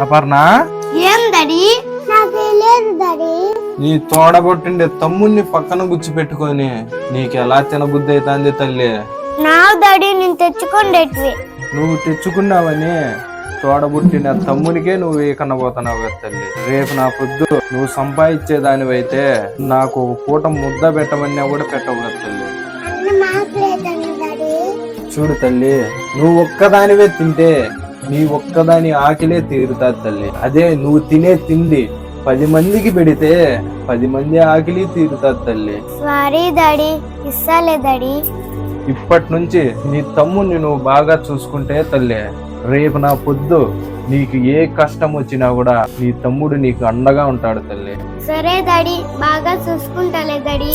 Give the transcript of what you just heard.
అపర్ణ, ఏం డాడీ? నాకు లేదు డాడీ. నీ తోడబొట్టిండే తమ్ముడిని పక్కన గుచ్చిపెట్టుకొని నీకు ఎలా తినబుద్ధి అవుతుంది తల్లి? నా డాడీ నేను తెచ్చుకోండేటివి. నువ్వు తెచ్చుకున్నావని తోడబుట్టిన తమ్మునికే నువ్వు వేయకన్నా పోతున్నావు కదా తల్లి. రేపు నా పొద్దు నువ్వు సంపాదించేదానివైతే నాకు ఒక పూట ముద్ద పెట్టమన్నా కూడా పెట్టవు కదా తల్లి. చూడు తల్లి, నువ్వు ఒక్కదానివే తింటే నీ ఒక్కదాని ఆకిలే తీరుతాది తల్లి. అదే నువ్వు తినే తిండి 10 మందికి పెడితే 10 మంది ఆకిలి తీరుతాది తల్లి. సారీ డాడీ, ఇస్తాలే డాడీ. ఇప్పటి నుంచి నీ తమ్ముడిని నువ్వు బాగా చూసుకుంటే తల్లి, రేపు నా పొద్దు నీకు ఏ కష్టం వచ్చినా కూడా నీ తమ్ముడు నీకు అండగా ఉంటాడు తల్లి. సరే డాడీ, బాగా చూసుకుంటాలే డాడీ.